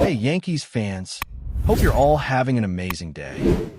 Hey, Yankees fans. Hope you're all having an amazing day.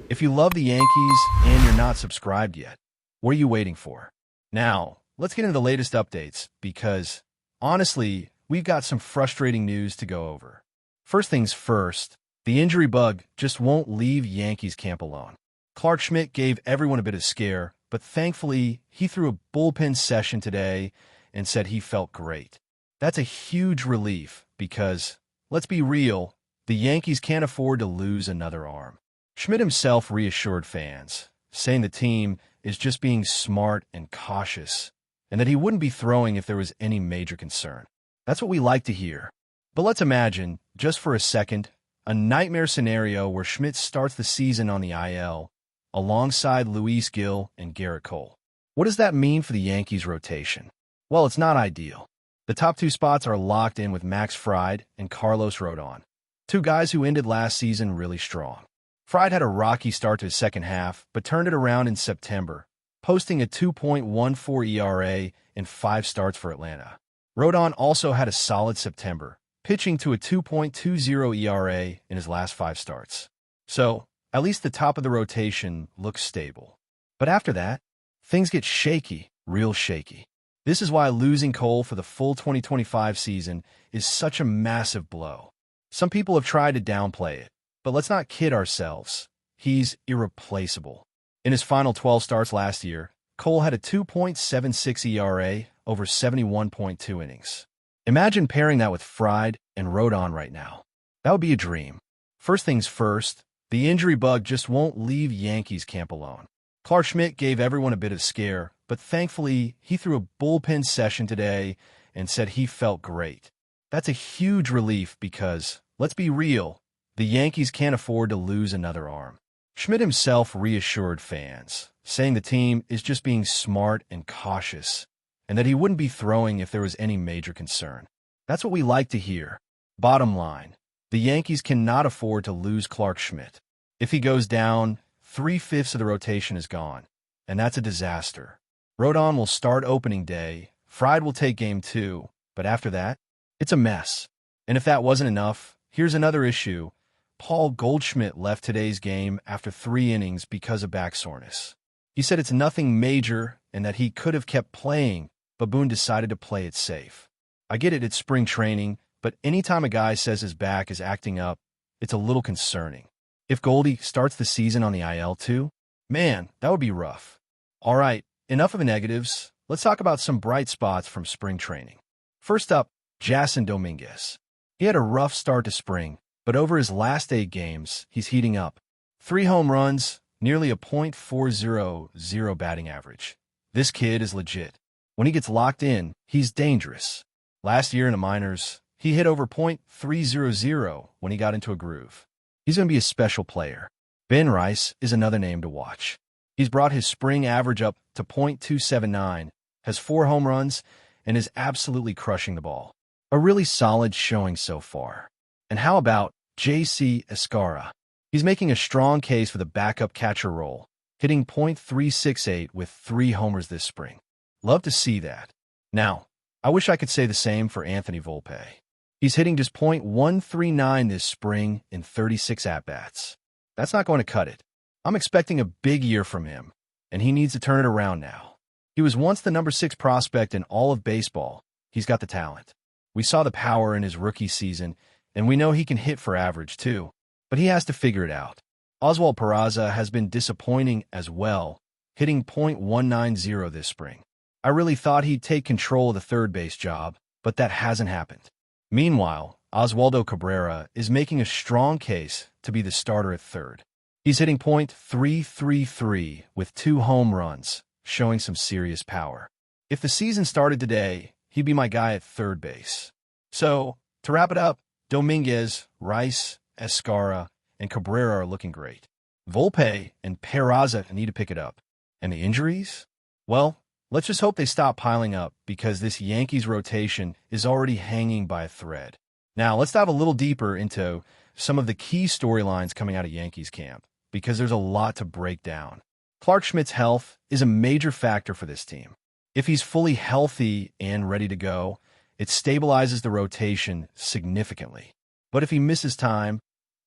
If you love the Yankees and you're not subscribed yet, what are you waiting for? Now, let's get into the latest updates because, honestly, we've got some frustrating news to go over. First things first, the injury bug just won't leave Yankees camp alone. Clark Schmidt gave everyone a bit of scare, but thankfully, he threw a bullpen session today and said he felt great. That's a huge relief because, let's be real, the Yankees can't afford to lose another arm. Schmidt himself reassured fans, saying the team is just being smart and cautious, and that he wouldn't be throwing if there was any major concern. That's what we like to hear. But let's imagine, just for a second, a nightmare scenario where Schmidt starts the season on the IL, alongside Luis Gil and Garrett Cole. What does that mean for the Yankees' rotation? Well, it's not ideal. The top two spots are locked in with Max Fried and Carlos Rodon, two guys who ended last season really strong. Fried had a rocky start to his second half, but turned it around in September, posting a 2.14 ERA in 5 starts for Atlanta. Rodon also had a solid September, pitching to a 2.20 ERA in his last 5 starts. So, at least the top of the rotation looks stable. But after that, things get shaky, real shaky. This is why losing Cole for the full 2025 season is such a massive blow. Some people have tried to downplay it, but let's not kid ourselves. He's irreplaceable. In his final 12 starts last year, Cole had a 2.76 ERA over 71.2 innings. Imagine pairing that with Fried and Rodon right now. That would be a dream. First things first, the injury bug just won't leave Yankees camp alone. Clark Schmidt gave everyone a bit of scare, but thankfully, he threw a bullpen session today and said he felt great. That's a huge relief because, let's be real, the Yankees can't afford to lose another arm. Schmidt himself reassured fans, saying the team is just being smart and cautious, and that he wouldn't be throwing if there was any major concern. That's what we like to hear. Bottom line, the Yankees cannot afford to lose Clark Schmidt. If he goes down, 3/5 of the rotation is gone, and that's a disaster. Rodon will start opening day, Fried will take game 2, but after that, it's a mess. And if that wasn't enough, here's another issue. Paul Goldschmidt left today's game after 3 innings because of back soreness. He said it's nothing major and that he could have kept playing, but Boone decided to play it safe. I get it, it's spring training, but anytime a guy says his back is acting up, it's a little concerning. If Goldie starts the season on the IL too, man, that would be rough. All right, enough of the negatives. Let's talk about some bright spots from spring training. First up, Jason Dominguez. He had a rough start to spring, but over his last 8 games, he's heating up. 3 home runs, nearly a .400 batting average. This kid is legit. When he gets locked in, he's dangerous. Last year in the minors, he hit over .300 when he got into a groove. He's going to be a special player. Ben Rice is another name to watch. He's brought his spring average up to .279, has 4 home runs, and is absolutely crushing the ball. A really solid showing so far. And how about J.C. Escarra? He's making a strong case for the backup catcher role, hitting .368 with 3 homers this spring. Love to see that. Now, I wish I could say the same for Anthony Volpe. He's hitting just .139 this spring in 36 at-bats. That's not going to cut it. I'm expecting a big year from him, and he needs to turn it around now. He was once the number 6 prospect in all of baseball. He's got the talent. We saw the power in his rookie season, and we know he can hit for average too. But he has to figure it out. Oswald Peraza has been disappointing as well, hitting .190 this spring. I really thought he'd take control of the third base job, but that hasn't happened. Meanwhile, Oswaldo Cabrera is making a strong case to be the starter at third. He's hitting .333 with 2 home runs, showing some serious power. If the season started today, he'd be my guy at third base. So, to wrap it up, Dominguez, Rice, Escarra, and Cabrera are looking great. Volpe and Peraza need to pick it up. And the injuries? Well, let's just hope they stop piling up because this Yankees rotation is already hanging by a thread. Now, let's dive a little deeper into some of the key storylines coming out of Yankees camp because there's a lot to break down. Clark Schmidt's health is a major factor for this team. If he's fully healthy and ready to go, it stabilizes the rotation significantly. But if he misses time,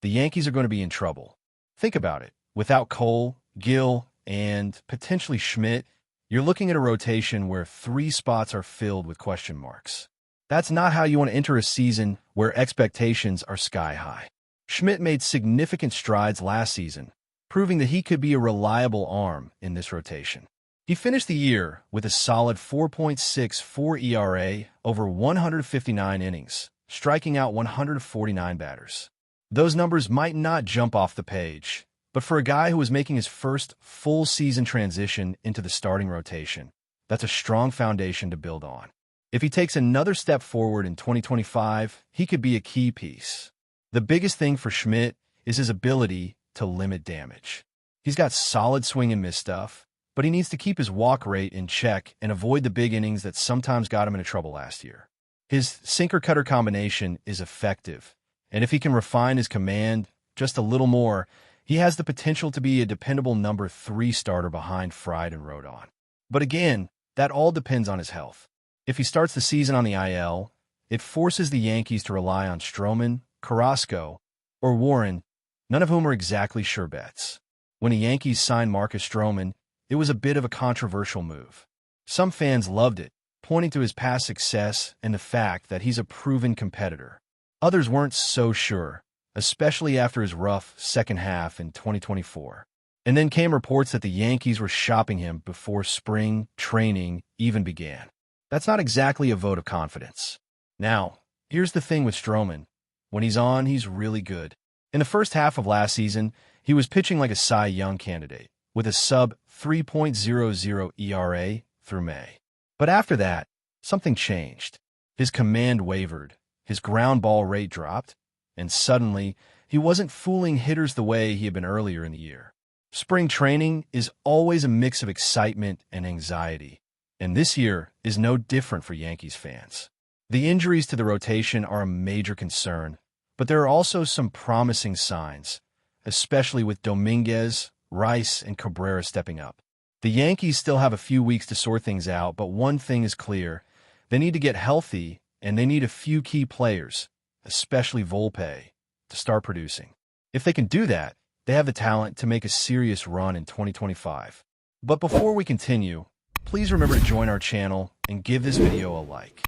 the Yankees are going to be in trouble. Think about it. Without Cole, Gill, and potentially Schmidt, you're looking at a rotation where 3 spots are filled with question marks. That's not how you want to enter a season where expectations are sky high. Schmidt made significant strides last season, proving that he could be a reliable arm in this rotation. He finished the year with a solid 4.64 ERA over 159 innings, striking out 149 batters. Those numbers might not jump off the page, but for a guy who was making his first full season transition into the starting rotation, that's a strong foundation to build on. If he takes another step forward in 2025, he could be a key piece. The biggest thing for Schmidt is his ability to limit damage. He's got solid swing and miss stuff, but he needs to keep his walk rate in check and avoid the big innings that sometimes got him into trouble last year. His sinker-cutter combination is effective, and if he can refine his command just a little more, he has the potential to be a dependable number 3 starter behind Fried and Rodon. But again, that all depends on his health. If he starts the season on the IL, it forces the Yankees to rely on Stroman, Carrasco, or Warren, none of whom are exactly sure bets. When the Yankees signed Marcus Stroman, it was a bit of a controversial move. Some fans loved it, pointing to his past success and the fact that he's a proven competitor. Others weren't so sure, especially after his rough second half in 2024. And then came reports that the Yankees were shopping him before spring training even began. That's not exactly a vote of confidence. Now, here's the thing with Stroman. When he's on, he's really good. In the first half of last season, he was pitching like a Cy Young candidate, with a sub 3.00 ERA through May. But after that, something changed. His command wavered, his ground ball rate dropped, and suddenly, he wasn't fooling hitters the way he had been earlier in the year. Spring training is always a mix of excitement and anxiety, and this year is no different for Yankees fans. The injuries to the rotation are a major concern, but there are also some promising signs, especially with Dominguez, Rice, and Cabrera stepping up. The Yankees still have a few weeks to sort things out, but one thing is clear. They need to get healthy, and they need a few key players, especially Volpe, to start producing. If they can do that, they have the talent to make a serious run in 2025. But before we continue, please remember to join our channel and give this video a like.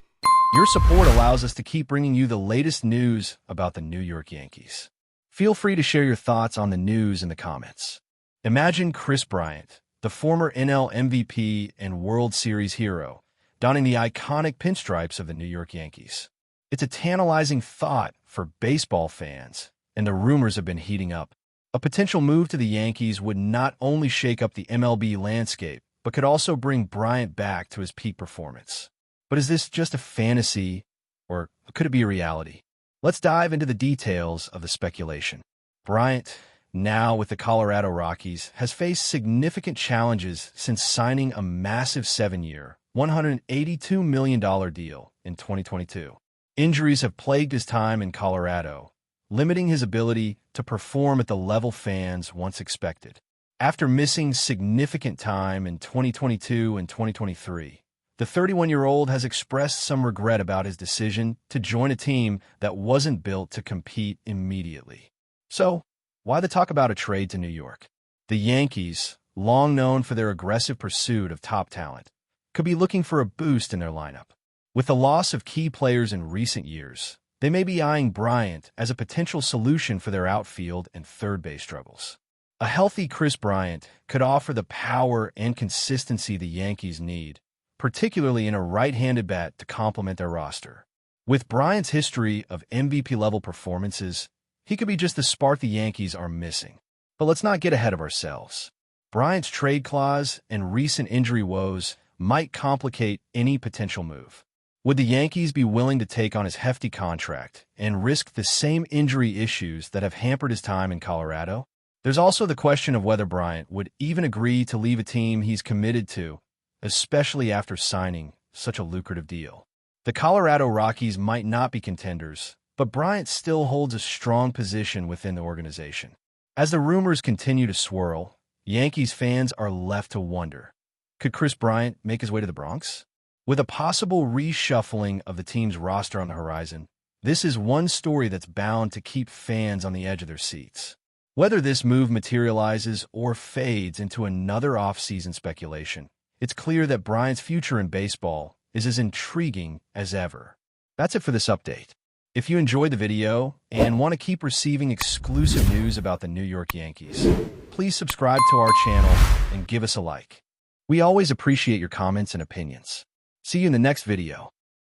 Your support allows us to keep bringing you the latest news about the New York Yankees. Feel free to share your thoughts on the news in the comments. Imagine Kris Bryant, the former NL MVP and World Series hero, donning the iconic pinstripes of the New York Yankees. It's a tantalizing thought for baseball fans, and the rumors have been heating up. A potential move to the Yankees would not only shake up the MLB landscape, but could also bring Bryant back to his peak performance. But is this just a fantasy, or could it be a reality? Let's dive into the details of the speculation. Bryant, now with the Colorado Rockies, has faced significant challenges since signing a massive 7-year, $182 million deal in 2022. Injuries have plagued his time in Colorado, limiting his ability to perform at the level fans once expected. After missing significant time in 2022 and 2023, the 31-year-old has expressed some regret about his decision to join a team that wasn't built to compete immediately. So, why the talk about a trade to New York? The Yankees, long known for their aggressive pursuit of top talent, could be looking for a boost in their lineup. With the loss of key players in recent years, they may be eyeing Bryant as a potential solution for their outfield and third base struggles. A healthy Kris Bryant could offer the power and consistency the Yankees need, particularly in a right-handed bat to complement their roster. With Bryant's history of MVP-level performances, he could be just the spark the Yankees are missing. But let's not get ahead of ourselves. Bryant's trade clause and recent injury woes might complicate any potential move. Would the Yankees be willing to take on his hefty contract and risk the same injury issues that have hampered his time in Colorado? There's also the question of whether Bryant would even agree to leave a team he's committed to, especially after signing such a lucrative deal. The Colorado Rockies might not be contenders, but Bryant still holds a strong position within the organization. As the rumors continue to swirl, Yankees fans are left to wonder, could Kris Bryant make his way to the Bronx? With a possible reshuffling of the team's roster on the horizon, This is one story that's bound to keep fans on the edge of their seats. Whether this move materializes or fades into another off-season speculation, it's clear that Bryant's future in baseball is as intriguing as ever. That's it for this update. If you enjoyed the video and want to keep receiving exclusive news about the New York Yankees, please subscribe to our channel and give us a like. We always appreciate your comments and opinions. See you in the next video.